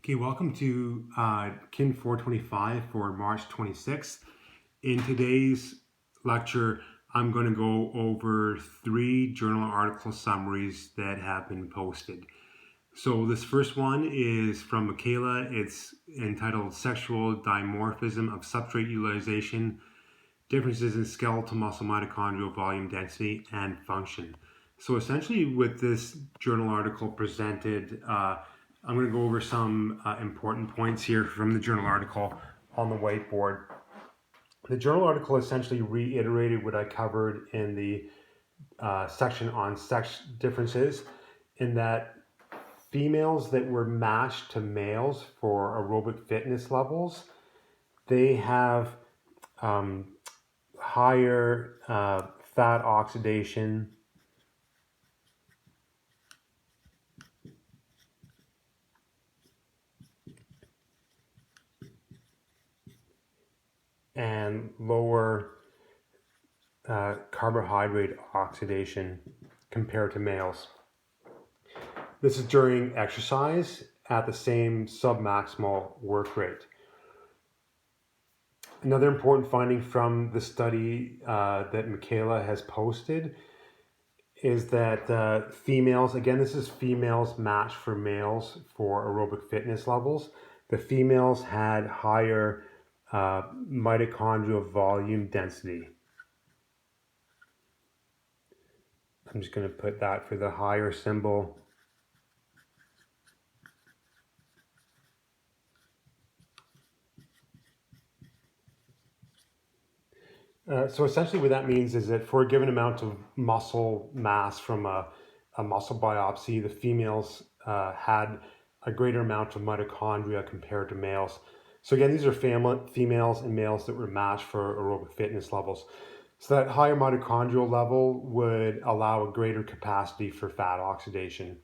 Okay, welcome to KIN 425 for March 26th. In today's lecture, I'm going to go over 3 journal article summaries that have been posted. So this first one is from Michaela. It's entitled Sexual Dimorphism of Substrate Utilization, Differences in Skeletal Muscle Mitochondrial Volume Density and Function. So essentially with this journal article presented, I'm going to go over some important points here from the journal article on the whiteboard. The journal article essentially reiterated what I covered in the section on sex differences, in that females that were matched to males for aerobic fitness levels, they have higher fat oxidation, and lower carbohydrate oxidation compared to males. This is during exercise at the same submaximal work rate. Another important finding from the study that Michaela has posted is that females, again, this is females matched for males for aerobic fitness levels. The females had higher mitochondrial volume density. I'm just going to put that for the higher symbol. So essentially what that means is that for a given amount of muscle mass from a muscle biopsy, the females had a greater amount of mitochondria compared to males. So again, these are females and males that were matched for aerobic fitness levels. So that higher mitochondrial level would allow a greater capacity for fat oxidation.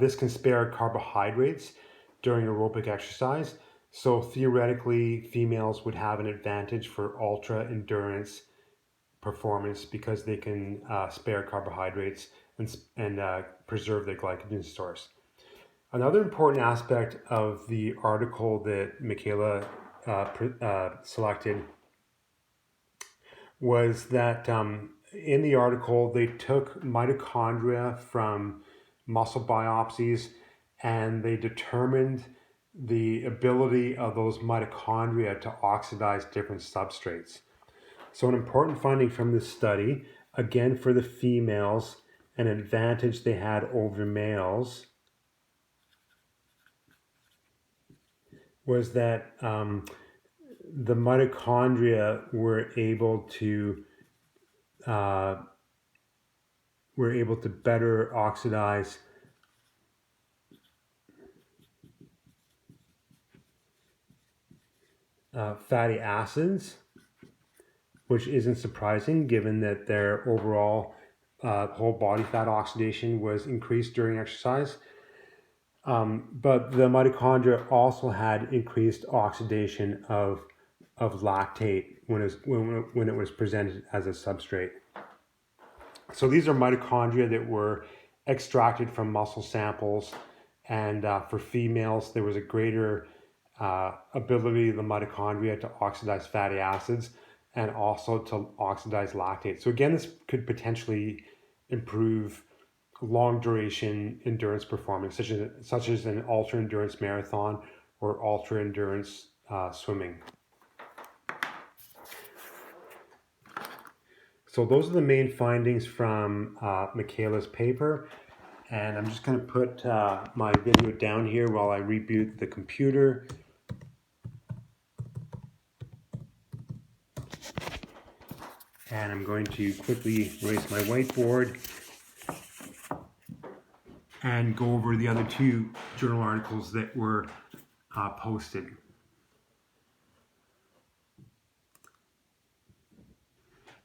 This can spare carbohydrates during aerobic exercise. So theoretically, females would have an advantage for ultra endurance performance because they can spare carbohydrates and preserve their glycogen stores. Another important aspect of the article that Michaela selected was that in the article they took mitochondria from muscle biopsies and they determined the ability of those mitochondria to oxidize different substrates. So an important finding from this study, again for the females, an advantage they had over males was that the mitochondria were able to better oxidize fatty acids, which isn't surprising given that their overall whole body fat oxidation was increased during exercise. But the mitochondria also had increased oxidation of lactate when it was presented as a substrate. So these are mitochondria that were extracted from muscle samples, and for females there was a greater ability of the mitochondria to oxidize fatty acids and also to oxidize lactate. So again, this could potentially improve long duration endurance performance, such as an ultra endurance marathon or ultra endurance swimming. So those are the main findings from Michaela's paper, and I'm just going to put my video down here while I reboot the computer. And I'm going to quickly erase my whiteboard and go over the other 2 journal articles that were posted.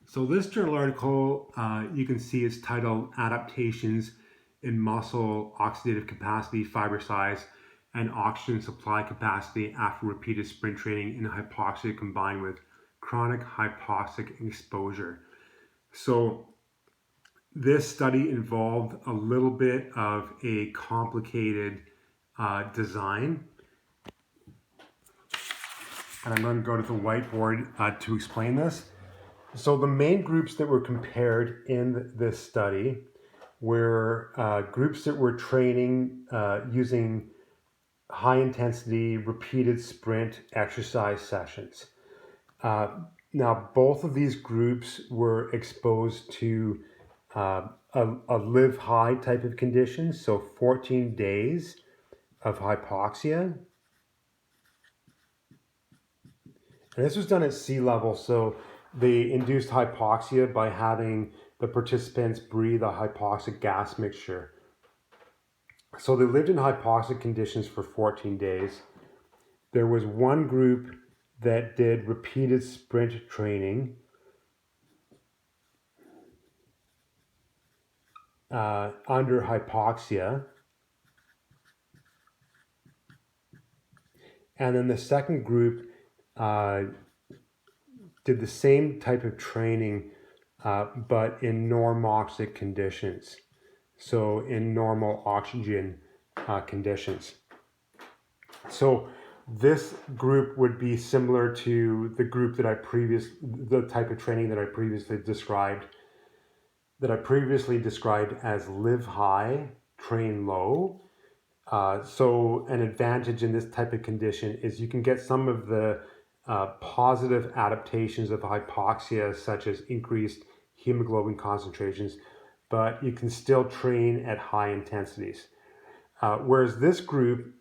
So this journal article, you can see is titled Adaptations in Muscle Oxidative Capacity, Fiber Size, and Oxygen Supply Capacity After Repeated Sprint Training in Hypoxia Combined with Chronic Hypoxic Exposure. So this study involved a little bit of a complicated design. And I'm going to go to the whiteboard to explain this. So the main groups that were compared in this study were groups that were training using high intensity repeated sprint exercise sessions. Now, both of these groups were exposed to a live high type of condition, so 14 days of hypoxia. And this was done at sea level, so they induced hypoxia by having the participants breathe a hypoxic gas mixture. So they lived in hypoxic conditions for 14 days. There was one group that did repeated sprint training under hypoxia. And then the second group did the same type of training, but in normoxic conditions. So in normal oxygen conditions. So this group would be similar to the group that the type of training that I previously described as live high, train low. So an advantage in this type of condition is you can get some of the positive adaptations of hypoxia, such as increased hemoglobin concentrations, but you can still train at high intensities. Whereas this group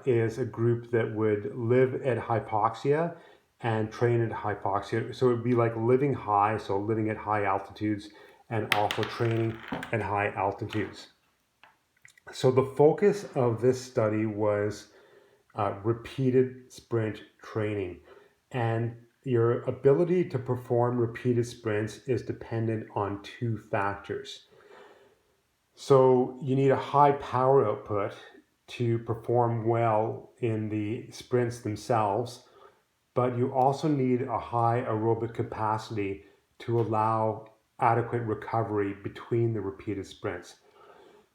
is a group that would live at hypoxia and train at hypoxia. So it would be like living high, so living at high altitudes and also training at high altitudes. So the focus of this study was repeated sprint training. And your ability to perform repeated sprints is dependent on two factors. So you need a high power output to perform well in the sprints themselves, but you also need a high aerobic capacity to allow adequate recovery between the repeated sprints.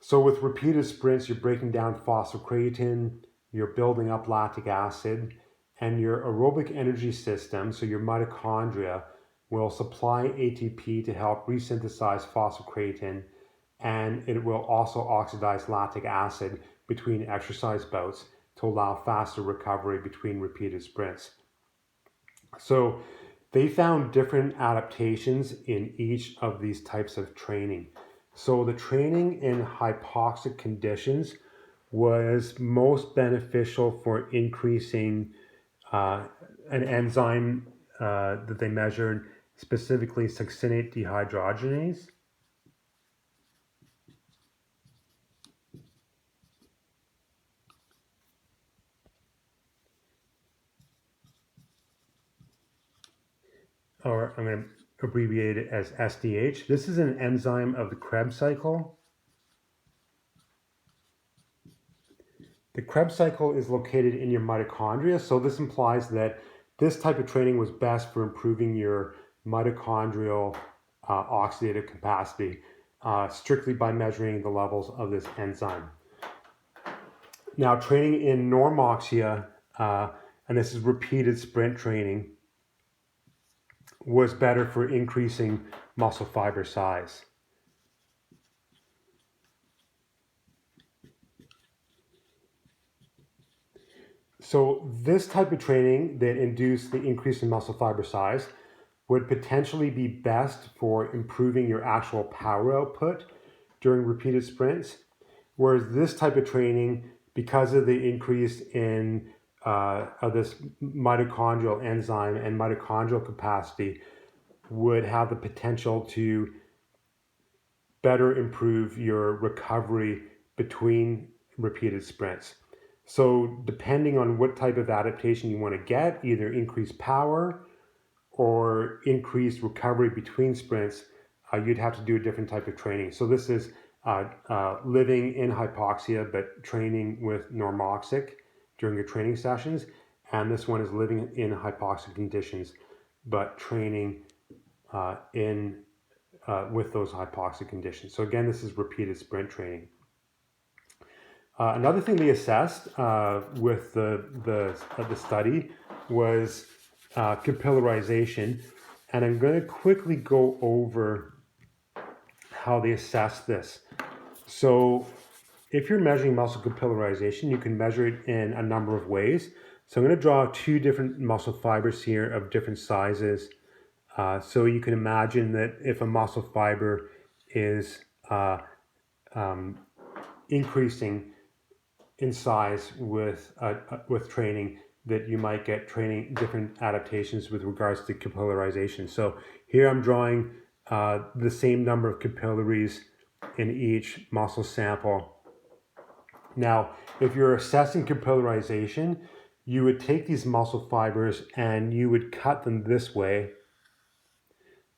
So with repeated sprints, you're breaking down phosphocreatine, you're building up lactic acid, and your aerobic energy system, so your mitochondria, will supply ATP to help resynthesize phosphocreatine, and it will also oxidize lactic acid between exercise bouts to allow faster recovery between repeated sprints. So they found different adaptations in each of these types of training. So the training in hypoxic conditions was most beneficial for increasing an enzyme that they measured, specifically succinate dehydrogenase. Or I'm going to abbreviate it as SDH. This is an enzyme of the Krebs cycle. The Krebs cycle is located in your mitochondria, so this implies that this type of training was best for improving your mitochondrial oxidative capacity, strictly by measuring the levels of this enzyme. Now, training in normoxia, and this is repeated sprint training, was better for increasing muscle fiber size. So this type of training that induced the increase in muscle fiber size would potentially be best for improving your actual power output during repeated sprints, whereas this type of training, because of the increase in of this mitochondrial enzyme and mitochondrial capacity, would have the potential to better improve your recovery between repeated sprints. So depending on what type of adaptation you want to get, either increased power or increased recovery between sprints, you'd have to do a different type of training. So this is living in hypoxia, but training with normoxic during your training sessions. And this one is living in hypoxic conditions, but training with those hypoxic conditions. So again, this is repeated sprint training. Another thing they assessed with the study was capillarization, and I'm going to quickly go over how they assess this. So if you're measuring muscle capillarization, you can measure it in a number of ways. So I'm going to draw two different muscle fibers here of different sizes. So you can imagine that if a muscle fiber is increasing in size with training, that you might get different adaptations with regards to capillarization. So here I'm drawing the same number of capillaries in each muscle sample. Now, if you're assessing capillarization, you would take these muscle fibers and you would cut them this way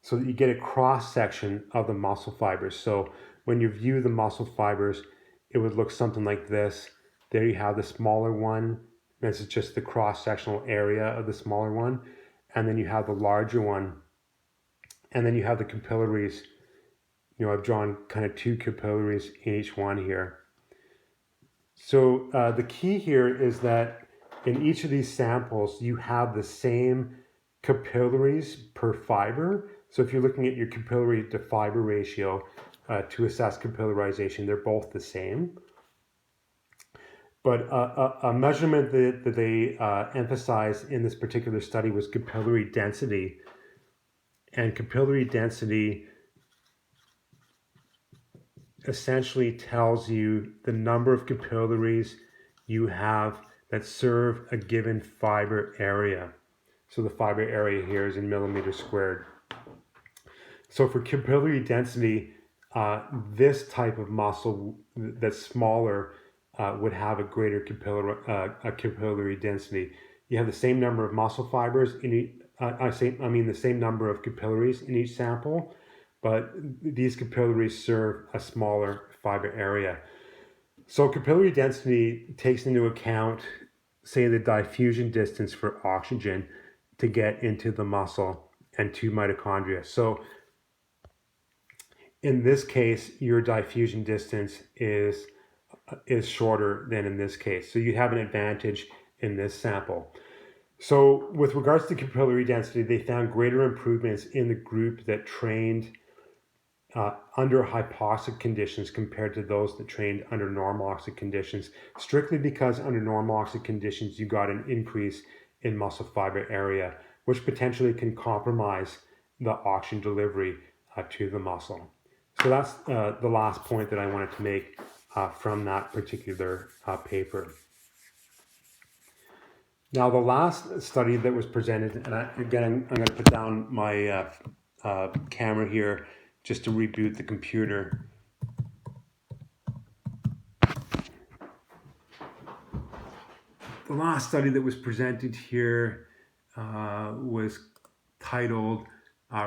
so that you get a cross section of the muscle fibers. So when you view the muscle fibers, it would look something like this. There you have the smaller one. This is just the cross-sectional area of the smaller one. And then you have the larger one. And then you have the capillaries. You know, I've drawn kind of two capillaries in each one here. So the key here is that in each of these samples, you have the same capillaries per fiber. So if you're looking at your capillary to fiber ratio to assess capillarization, they're both the same. But a measurement that they emphasized in this particular study was capillary density. And capillary density essentially tells you the number of capillaries you have that serve a given fiber area. So the fiber area here is in millimeters squared. So for capillary density, this type of muscle that's smaller would have a greater capillary density. You have the same number of muscle fibers in the same number of capillaries in each sample, but these capillaries serve a smaller fiber area. So capillary density takes into account, say, the diffusion distance for oxygen to get into the muscle and to mitochondria. So in this case, your diffusion distance is shorter than in this case. So you have an advantage in this sample. So with regards to capillary density, they found greater improvements in the group that trained under hypoxic conditions compared to those that trained under normoxic conditions, strictly because under normoxic conditions, you got an increase in muscle fiber area, which potentially can compromise the oxygen delivery to the muscle. So that's the last point that I wanted to make from that particular paper. Now, the last study that was presented, and I'm going to put down my camera here just to reboot the computer. The last study that was presented here was titled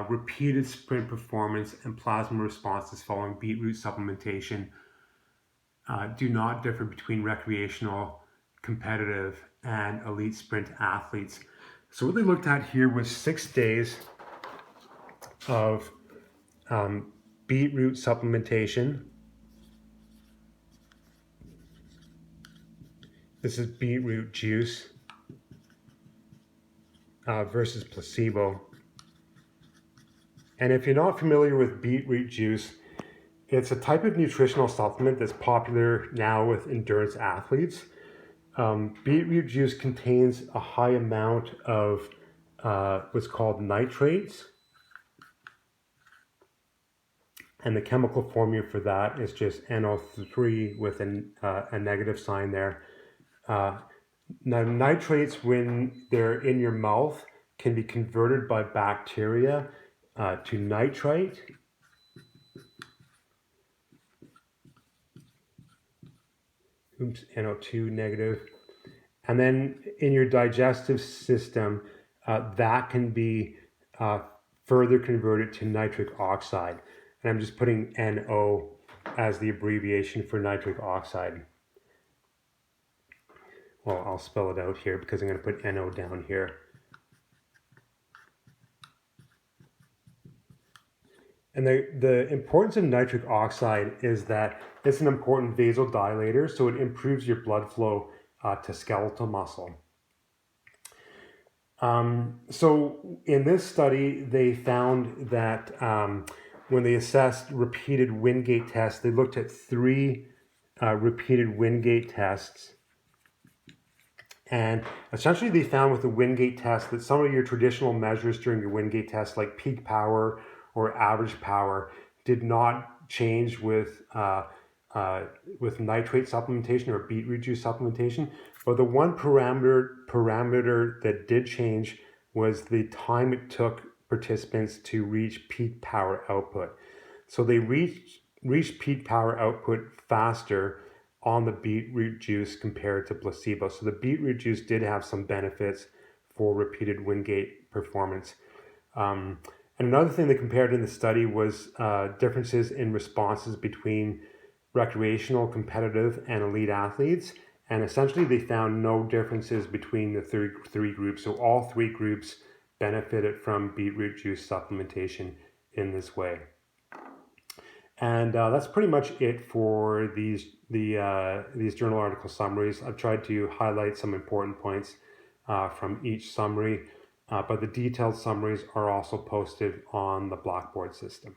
Repeated Sprint Performance and Plasma Responses Following Beetroot Supplementation Do Not Differ Between Recreational, Competitive, and Elite Sprint Athletes. So what they looked at here was 6 days of beetroot supplementation. This is beetroot juice versus placebo. And if you're not familiar with beetroot juice, it's a type of nutritional supplement that's popular now with endurance athletes. Beetroot juice contains a high amount of what's called nitrates. And the chemical formula for that is just NO3 with a negative sign there. Now, nitrates, when they're in your mouth, can be converted by bacteria to nitrite. Oops, NO2 negative. And then in your digestive system, that can be further converted to nitric oxide. And I'm just putting NO as the abbreviation for nitric oxide. Well, I'll spell it out here because I'm going to put NO down here. And the importance of nitric oxide is that it's an important vasodilator, so it improves your blood flow to skeletal muscle. So in this study, they found that when they assessed repeated Wingate tests, they looked at 3 repeated Wingate tests. And essentially they found with the Wingate test that some of your traditional measures during your Wingate test, like peak power or average power, did not change with nitrate supplementation or beetroot juice supplementation. But the one parameter that did change was the time it took participants to reach peak power output. So they reached peak power output faster on the beetroot juice compared to placebo. So the beetroot juice did have some benefits for repeated Wingate performance. And another thing they compared in the study was differences in responses between recreational, competitive, and elite athletes. And essentially, they found no differences between the three groups. So all 3 groups benefited from beetroot juice supplementation in this way. And that's pretty much it for these journal article summaries. I've tried to highlight some important points from each summary, but the detailed summaries are also posted on the Blackboard system.